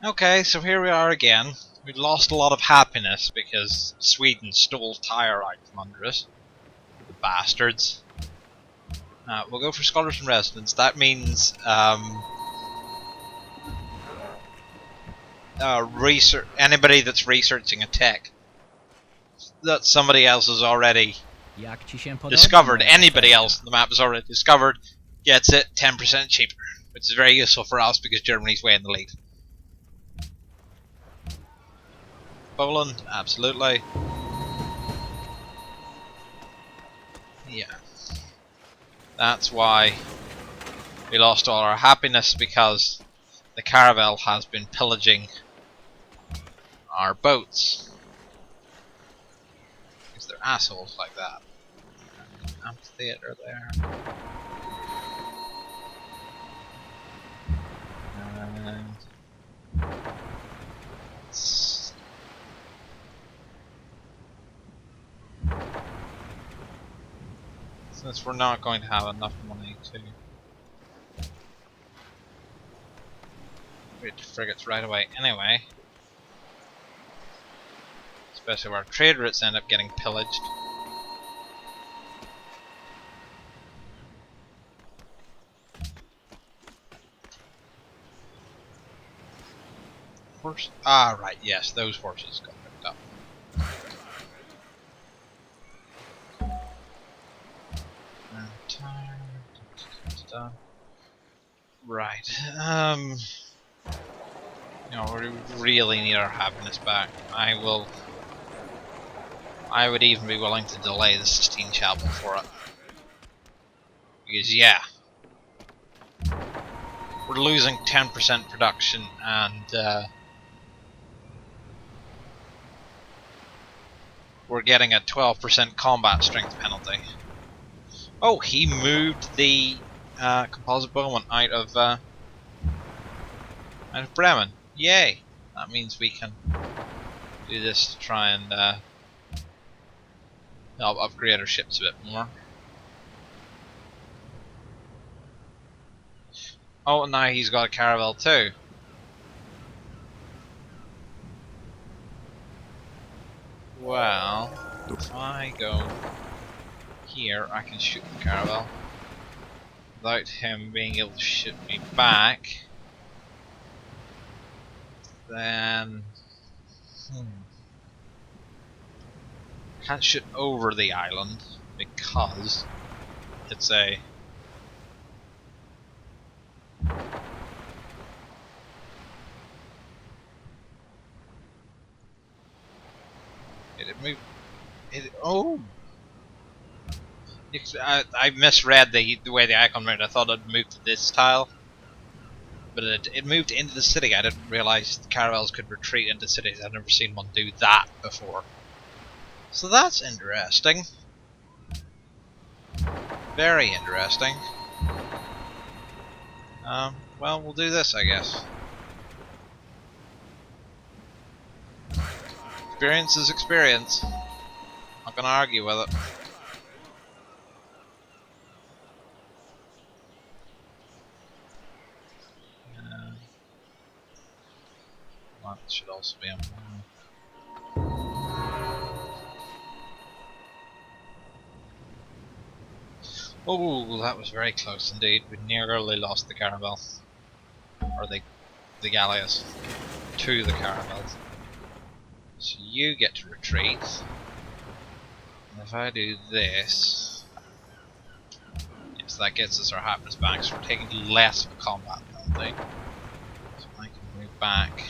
Okay, so here we are again. We lost a lot of happiness because Sweden stole Tyre out from under us. The bastards. We'll go for scholars in residence. That means anybody that's researching a tech that somebody else has already discovered, anybody else on the map has already discovered, gets it 10% cheaper, which is very useful for us because Germany's way in the lead. Poland, absolutely. Yeah. That's why we lost all our happiness, because the caravel has been pillaging our boats. Because they're assholes like that. Amphitheater there. And since we're not going to have enough money to get frigates right away anyway, especially where our trade routes end up getting pillaged. Horse? Ah, right, yes, those horses got picked up. Right. We really need our happiness back. I would even be willing to delay the Sistine Chapel for it. Because, yeah, we're losing 10% production, and we're getting a 12% combat strength penalty. Oh, he moved the composite bowman out of Bremen. Yay! That means we can do this to try and help upgrade our ships a bit more. Oh, now he's got a caravel too. Well, if I go here, I can shoot the caravel without him being able to shoot me back. Then can't shoot over the island because it's a oh! I misread the way the icon moved. I thought it moved to this tile, but it moved into the city. I didn't realize the caravels could retreat into cities. I've never seen one do that before. So that's interesting. Very interesting. Well, we'll do this, I guess. Experience is experience. Not gonna argue with it. That should also be on. Oh, that was very close indeed. We nearly lost the caravel. Or the galleys. To the caravels. So you get to retreat. And if I do this... yes, that gets us our happiness back, so we're taking less of a combat penalty. So I can move back.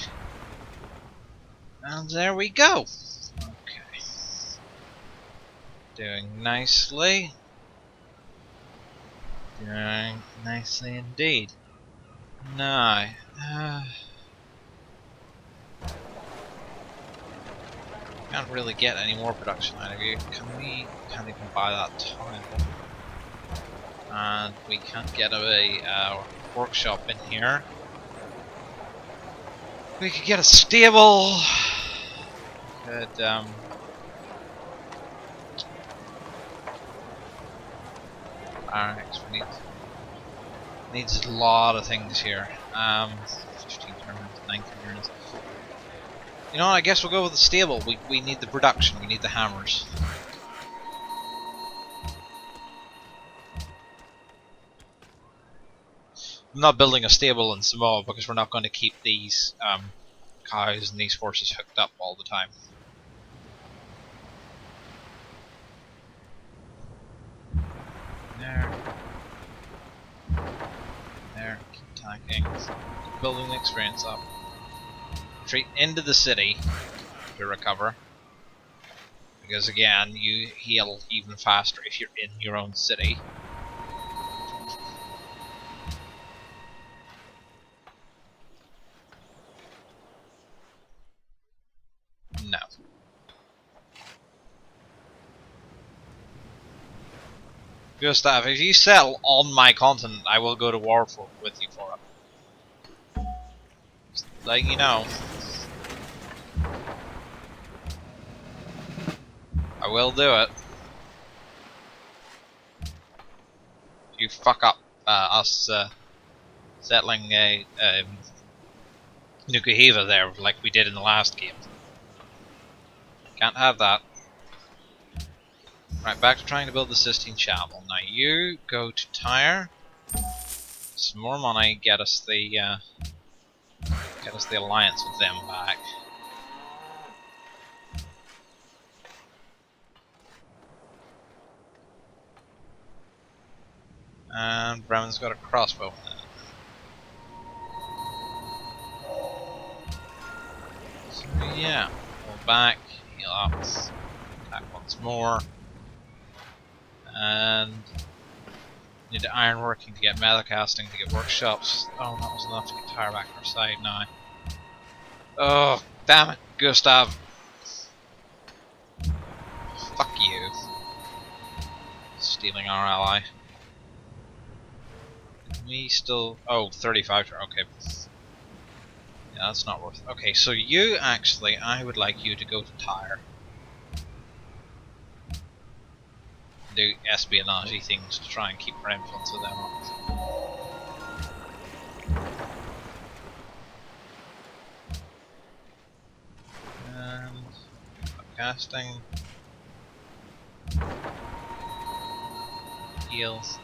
And there we go! Okay. Doing nicely. Doing nicely indeed. Now, can't really get any more production out of you. Can't even buy that tile. And we can't get a workshop in here. We could get a stable. Could barracks. We needs a lot of things here. 15 turns, 19 turns. You know what, I guess we'll go with the stable. We need the production, we need the hammers. I'm not building a stable in Samoa because we're not going to keep these cows and these horses hooked up all the time. There, keep attacking, keep building the experience up. Retreat into the city to recover. Because again, you heal even faster if you're in your own city. No. Gustav, if you settle on my continent, I will go to war with you for it. Just letting you know. I will do it. If you fuck up us settling Nukuhiva there like we did in the last game. Can't have that. Right, back to trying to build the Sistine Chapel. Now you go to Tyre. Some more money, get us the alliance with them back. And Bremen's got a crossbow. So yeah, pull back, heal up, attack once more, and need ironworking to get metal casting to get workshops. Oh, that was enough to get Tyre back on our side now. Oh, damn it, Gustav! Fuck you. Stealing our ally. We still... Oh, 35, okay. Yeah, that's not worth it. Okay, so you actually, I would like you to go to Tyre. Do espionage things to try and keep our influence with them up. And casting. Heals.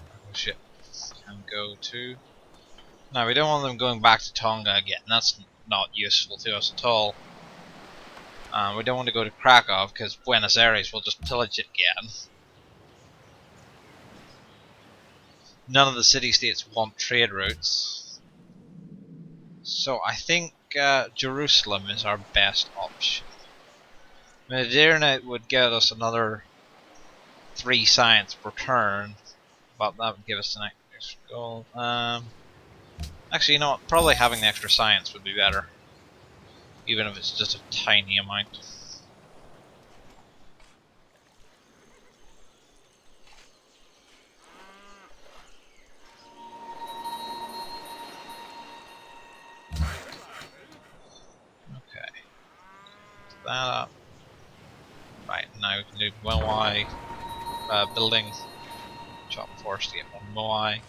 Oh shit. Can go to. No, we don't want them going back to Tonga again. That's not useful to us at all. We don't want to go to Krakow because Buenos Aires will just pillage it again. None of the city-states want trade routes. So I think Jerusalem is our best option. Medina would get us another 3 science per turn, but that would give us an extra goal. Actually, you know what? Probably having the extra science would be better. Even if it's just a tiny amount. Okay. That up. Right, now we can do Moai building. Chop force to get one Moai.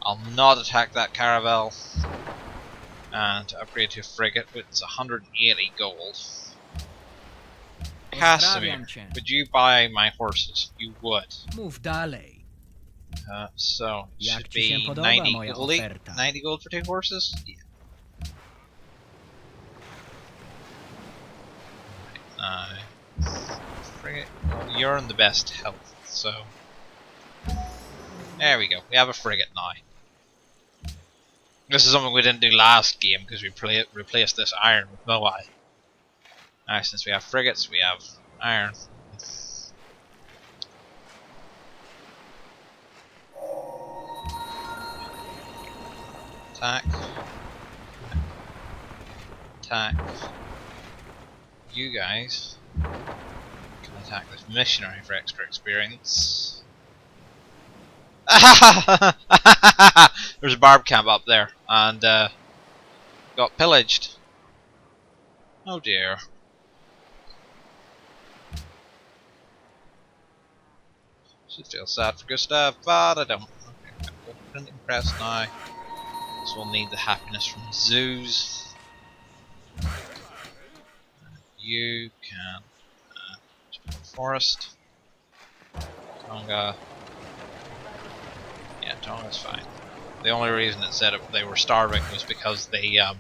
I'll not attack that caravel. And to upgrade to a frigate, it's 180 gold. Casimir, would you buy my horses? You would. Move dale. So it should be 90 gold, 90 gold for 2 horses? Yeah. Frigate, well, you're in the best health, so... There we go, we have a frigate now. This is something we didn't do last game because we replaced this iron with Moai. Alright, since we have frigates, we have iron. Attack. Attack. You guys can attack this missionary for extra experience. There's a barb camp up there, and got pillaged. Oh dear. Should feel sad for Gustav, but I don't. Okay, cool. confident impressed now. So we'll need the happiness from zoos. You can forest. Tonga. Yeah, Tonga's fine. The only reason it said they were starving was because the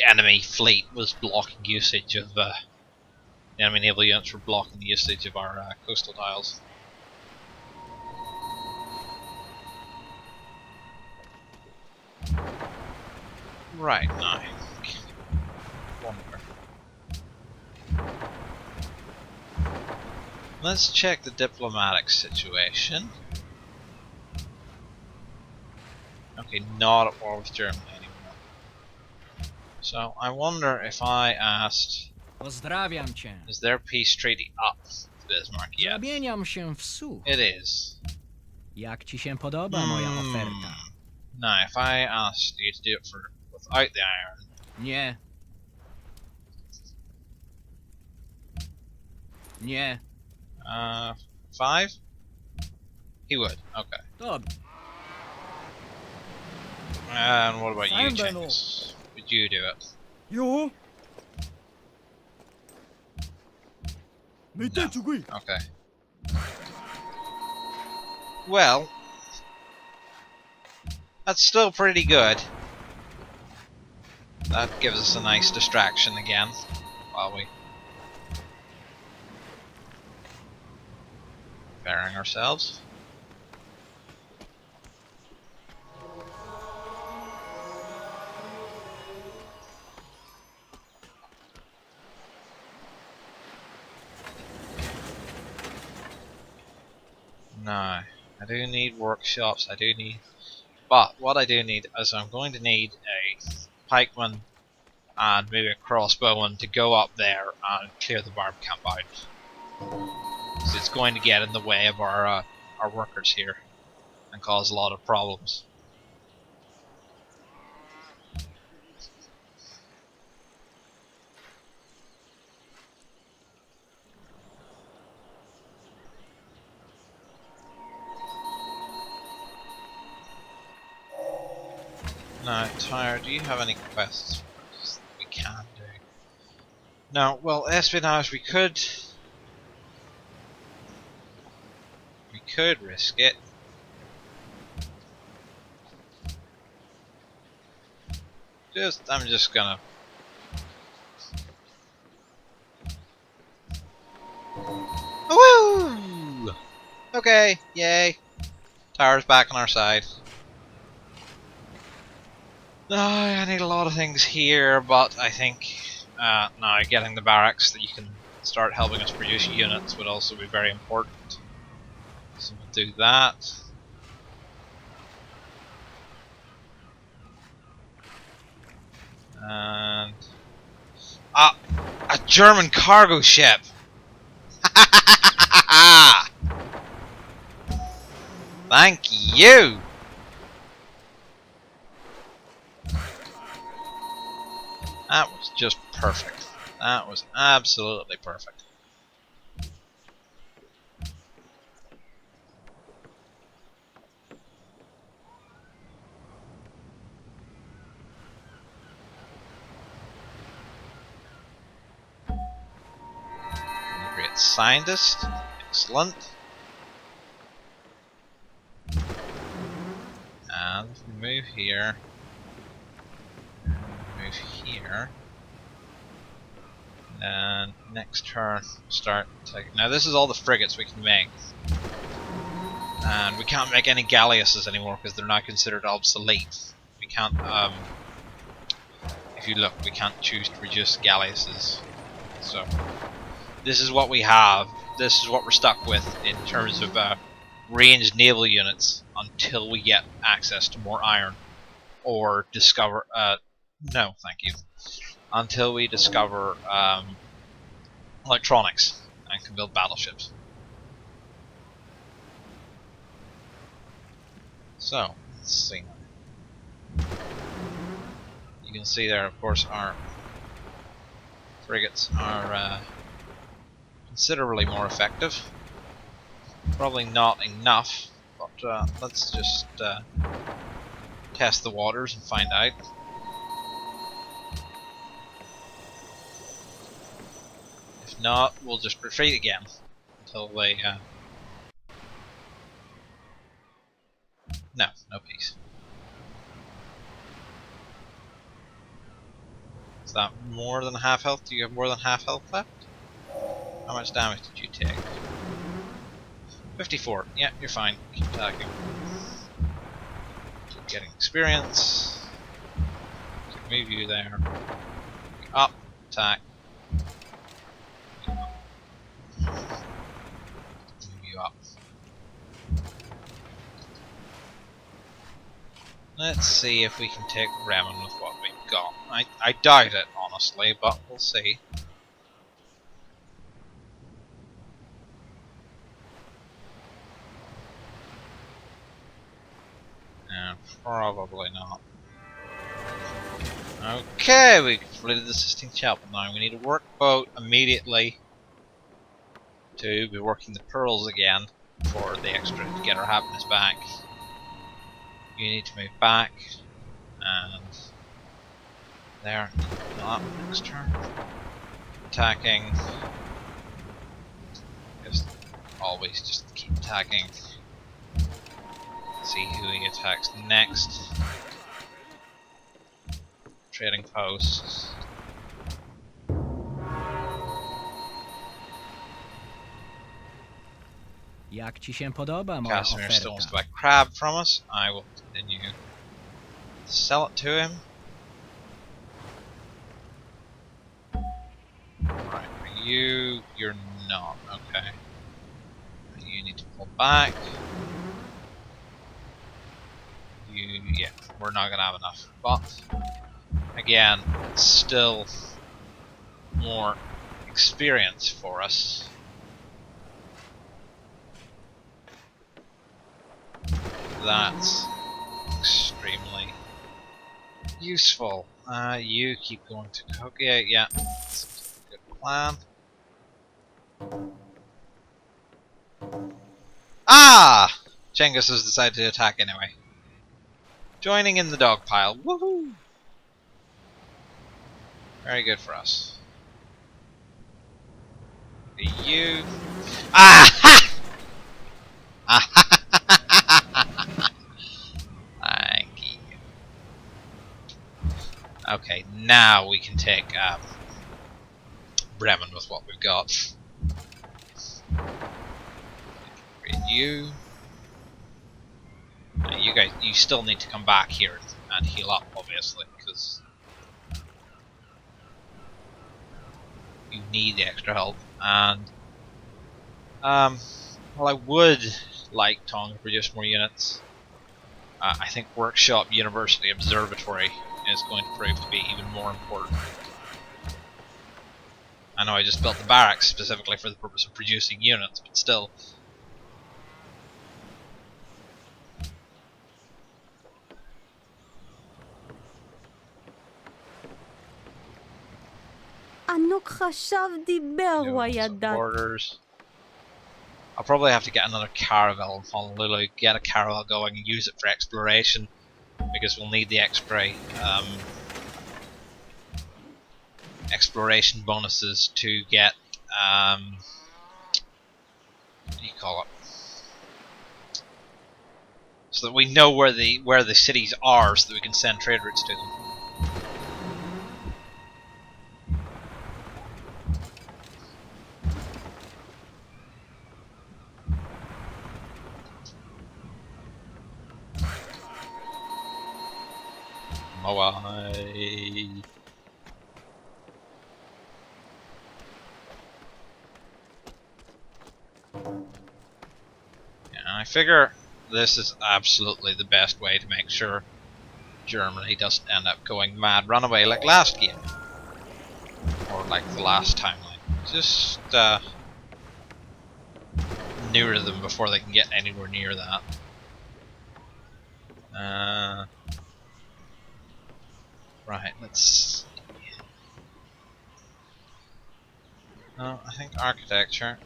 enemy fleet was blocking usage of the enemy naval units were blocking the usage of our coastal tiles. Right now, wonder. Let's check the diplomatic situation. Okay, not at war with Germany anymore. So I wonder if I asked, Pozdrawiam cię. is their peace treaty up to Bismarck yet? Zamieniam się w słuch. It is. Jak ci się podoba moja oferta? Now, if I asked you to do it for without the iron. Nie. Nie. 5? He would. Okay. Dobrze. And what about you, Fine, Chinese? Would you do it? Jo. No. Okay. Well, that's still pretty good. That gives us a nice distraction again while we preparing ourselves. No, I do need workshops, I do need... But what I do need is I'm going to need a pikeman and maybe a crossbowman to go up there and clear the barb camp out. Because it's going to get in the way of our workers here and cause a lot of problems. Now, Tyre, do you have any quests for us that we can do? No, well, espionage, we could risk it. I'm just gonna... Woo! Okay, yay. Tyre's back on our side. I need a lot of things here, but I think now getting the barracks that you can start helping us produce units would also be very important. So we'll do that. And a German cargo ship. Thank you. That was just perfect. That was absolutely perfect. Great scientist. Excellent. And we move here. Move here. And next turn, start taking. Now, this is all the frigates we can make. And we can't make any galleasses anymore because they're now considered obsolete. We can't, if you look, we can't choose to reduce galleasses. So, this is what we have. This is what we're stuck with in terms of ranged naval units until we get access to more iron. Or discover, no, thank you. Until we discover electronics and can build battleships. So, let's see. You can see there, of course, our frigates are considerably more effective. Probably not enough, but let's just test the waters and find out. If not, we'll just retreat again until they. No peace. Is that more than half health? Do you have more than half health left? How much damage did you take? 54. Yeah, you're fine. Keep attacking. Keep getting experience. Move you there. Up. Attack. Move you up. Let's see if we can take Bremen with what we've got. I doubt it, honestly, but we'll see. Probably not. Okay, we completed the Sistine Chapel. Now we need a workboat immediately to be working the pearls again for the extra to get our happiness back. You need to move back, and there. Not next turn. Attacking. Just always just keep attacking. See who he attacks next. Trading posts. Jak ci się podoba moja Casimir still wants oferta? to buy crab from us. I will continue to sell it to him. Right, you're not, okay. You need to pull back. Yeah, we're not gonna have enough. But, again, it's still more experience for us. That's extremely useful. You keep going to Cahokia, yeah. Seems like a good plan. Ah! Cengiz has decided to attack anyway. Joining in the dog pile. Woohoo! Very good for us. You. Ah! Ha! Thank you. Okay, now we can take Bremen with what we've got. You. You guys, you still need to come back here and heal up, obviously, because you need the extra help. And well, I would like Tong to produce more units. I think Workshop, University, Observatory is going to prove to be even more important. I know I just built the barracks specifically for the purpose of producing units, but still. ענוק חשב דיבר, הוא הידע. Borders. I'll probably have to get another caravel in Honolulu, get a caravel going and use it for exploration, because we'll need the exploration bonuses to get what do you call it? So that we know where the cities are, so that we can send trade routes to them. Moai. Yeah, I figure this is absolutely the best way to make sure Germany doesn't end up going mad runaway like last game. Or like the last timeline. Just near them before they can get anywhere near that. Right, let's see. No, I think architecture.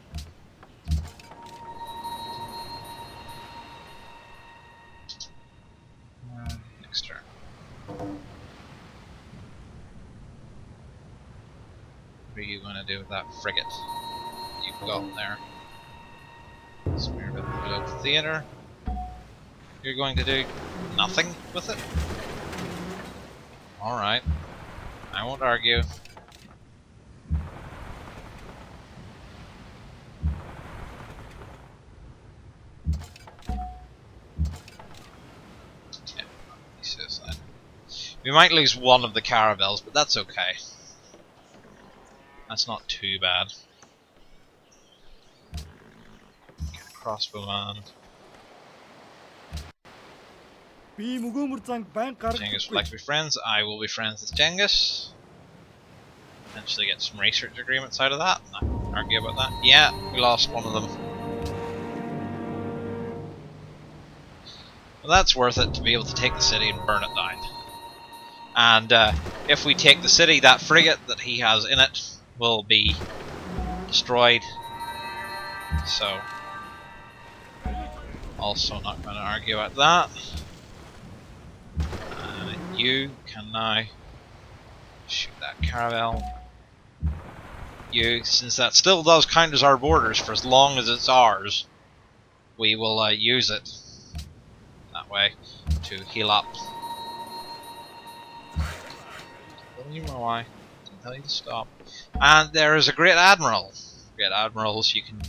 are you going to do with that frigate you've got there? Smear bit below theatre. You're going to do nothing with it? Alright. I won't argue. Yeah, he says that. We might lose one of the caravels, but that's okay. That's not too bad. Get a crossbowman. Genghis would like to be friends. I will be friends with Genghis. Potentially get some research agreements out of that. Not gonna argue about that. Yeah, we lost one of them. Well, that's worth it to be able to take the city and burn it down. And if we take the city, that frigate that he has in it will be destroyed. So, also not going to argue at that. You can now shoot that caravel. You, since that still does count as our borders for as long as it's ours, we will use it that way to heal up. Don't you know why? Didn't tell you to stop. And there is a great admiral. Great admirals, you can.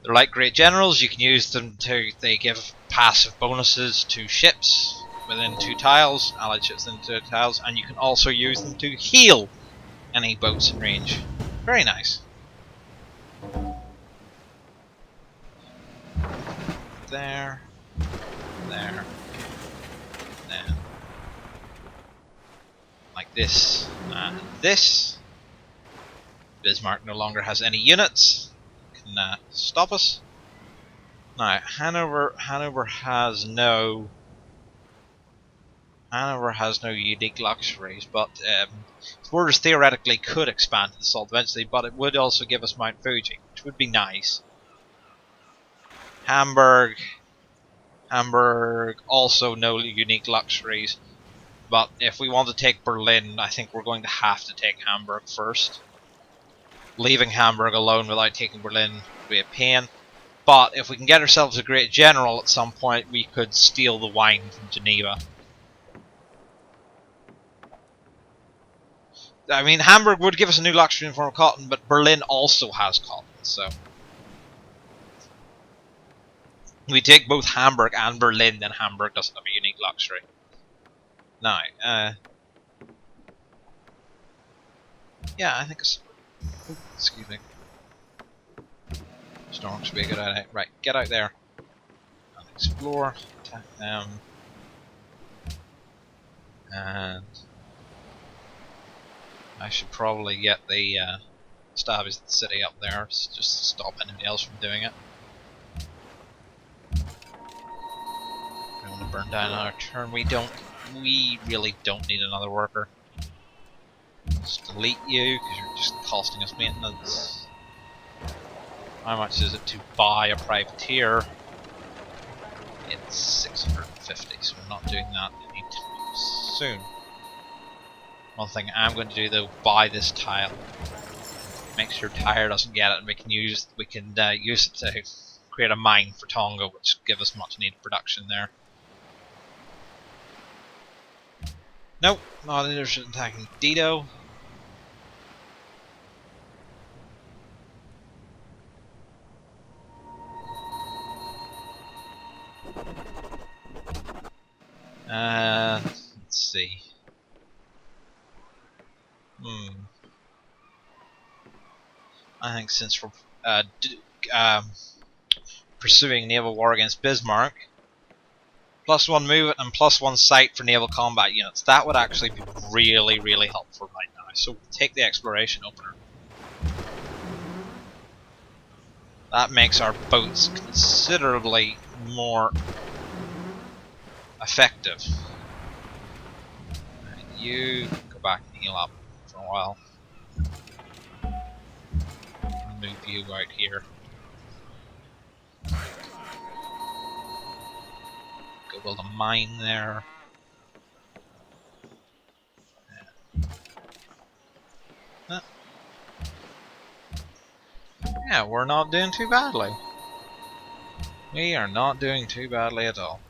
They're like great generals. You can use them to. They give passive bonuses to ships within 2 tiles, allied ships within 2 tiles, and you can also use them to heal any boats in range. Very nice. There, there, then like this and this. Bismarck no longer has any units. Can stop us. Now Hanover has no unique luxuries, but its borders theoretically could expand to the south eventually, but it would also give us Mount Fuji, which would be nice. Hamburg also no unique luxuries, but if we want to take Berlin, I think we're going to have to take Hamburg first. Leaving Hamburg alone without taking Berlin would be a pain. But if we can get ourselves a great general at some point, we could steal the wine from Geneva. I mean, Hamburg would give us a new luxury in form of cotton, but Berlin also has cotton, so we take both Hamburg and Berlin, then Hamburg doesn't have a unique luxury. Now, yeah, I think it's... Oh, excuse me. Storms would be a good idea. Right, get out there and explore, attack them, and I should probably get the stabbies at the city up there just to stop anybody else from doing it. We want to burn down our turn. We really don't need another worker. Just delete you because you're just costing us maintenance. How much is it to buy a privateer? It's 650, so we're not doing that anytime soon. One thing I'm going to do though, buy this tile. Make sure Tyre doesn't get it, and we can use it to create a mine for Tonga, which give us much needed production there. Nope, not interested in attacking Dido. Let's see. I think since we're pursuing naval war against Bismarck, +1 movement and +1 sight for naval combat units, that would actually be really, really helpful right now. So we'll take the exploration opener. That makes our boats considerably more effective. Right, you go back and heal up for a while. I'll move you out here. Go build a mine there. Yeah, we're not doing too badly. We are not doing too badly at all.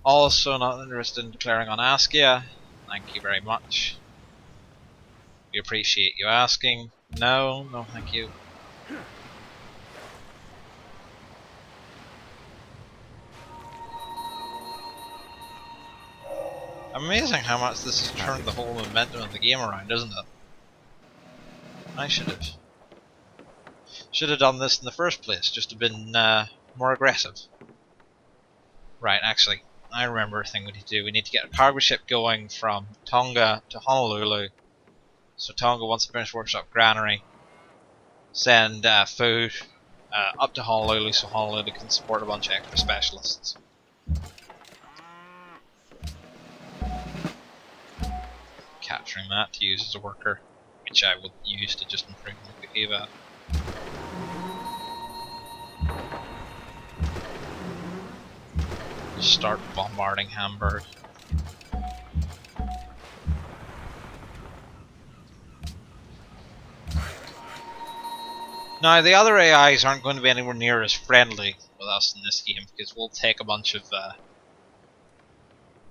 Also not interested in declaring on Askia. Thank you very much. We appreciate you asking. No, no thank you. Amazing how much this has turned the whole momentum of the game around, isn't it? I should have done this in the first place, just to have been more aggressive. Right, actually, I remember a thing we need to do. We need to get a cargo ship going from Tonga to Honolulu. So Tonga wants to finish workshop granary, send food up to Honolulu so Honolulu can support a bunch of extra specialists. Capturing that to use as a worker, which I will use to just improve my behavior. Start bombarding Hamburg. Now, the other AIs aren't going to be anywhere near as friendly with us in this game because we'll take a bunch of.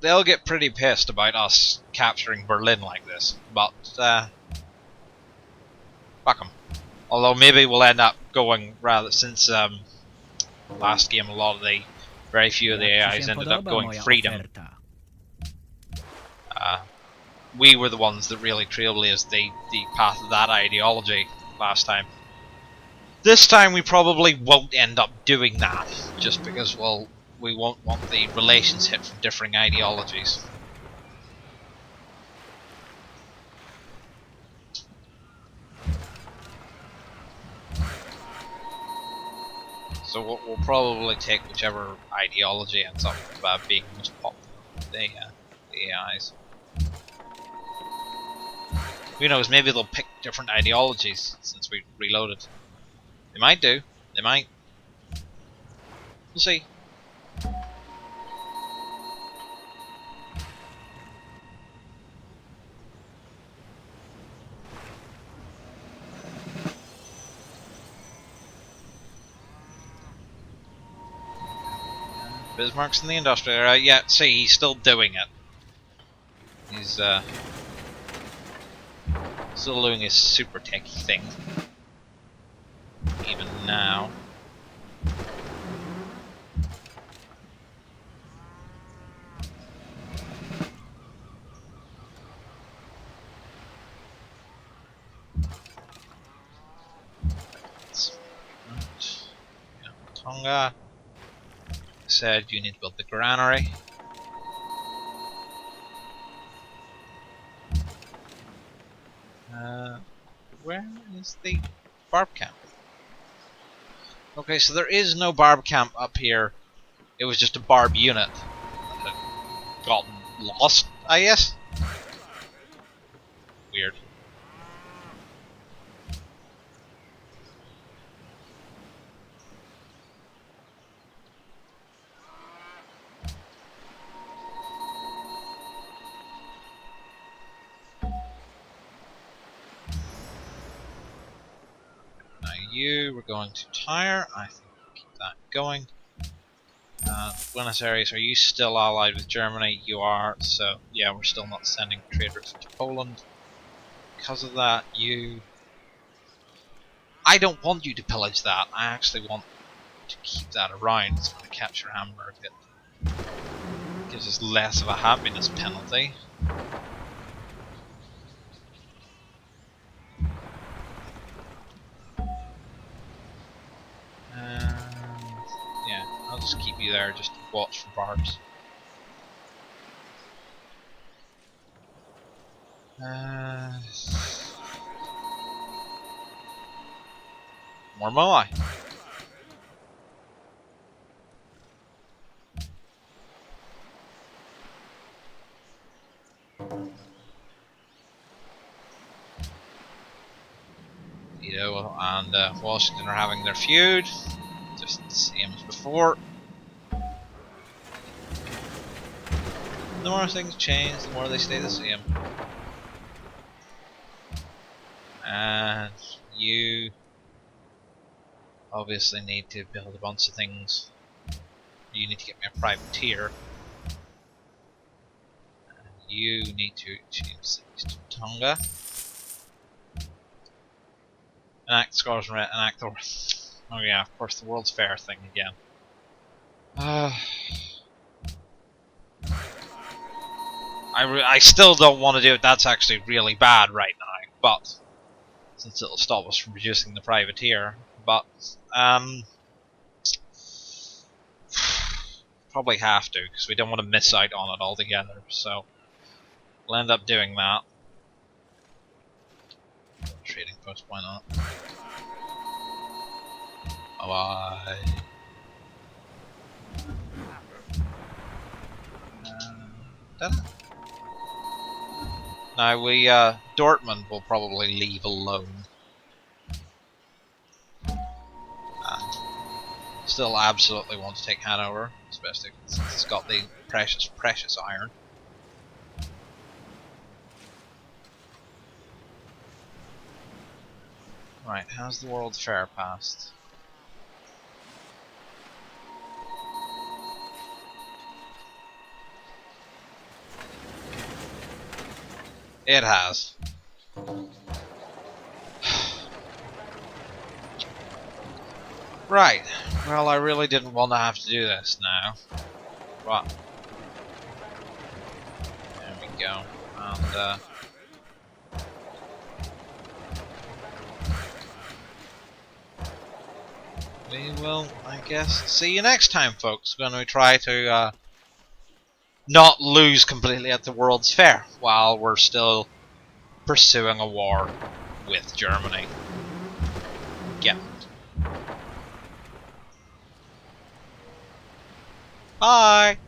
They'll get pretty pissed about us capturing Berlin like this, but fuck them. Although maybe we'll end up going rather since last game very few of the AIs ended up going freedom. We were the ones that really trailblazed the path of that ideology last time. This time we probably won't end up doing that, just because, well, we won't want the relations hit from differing ideologies. So we'll probably take whichever ideology ends up being most popular with the AIs. Who knows, maybe they'll pick different ideologies since we reloaded. They might do. They might. We'll see. Bismarck's in the industrial area. Yeah, see, he's still doing it. He's still doing his super techy thing. Even now. Tonga said you need to build the granary. Where is the barb camp? Okay, so there is no barb camp up here. It was just a barb unit that had gotten lost, I guess? Weird. We're going to tire. I think we'll keep that going. Buenos Aires, are you still allied with Germany? You are, so yeah, we're still not sending trade routes to Poland. Because of that, I don't want you to pillage that. I actually want to keep that around. It's going to capture Hamburg. It gives us less of a happiness penalty. Yeah, I'll just keep you there just to watch for barbs. More Moai. Tito and Washington are having their feud, just the same as before. The more things change, the more they stay the same. And you obviously need to build a bunch of things. You need to get me a privateer. And you need to change cities to Tonga. Enact Scars and enact the... Oh yeah, of course, the World's Fair thing again. I still don't want to do it. That's actually really bad right now, but since it'll stop us from producing the privateer. But probably have to, because we don't want to miss out on it altogether. So we'll end up doing that. Trading post, why not? Bye bye. Now Dortmund will probably leave alone. Still absolutely want to take Hanover, especially since it's got the precious iron. Right, how's the World's Fair passed? It has. Right, well I really didn't want to have to do this now. But there we go. And we will, I guess, see you next time, folks, when we try to not lose completely at the World's Fair while we're still pursuing a war with Germany. Get it. Bye!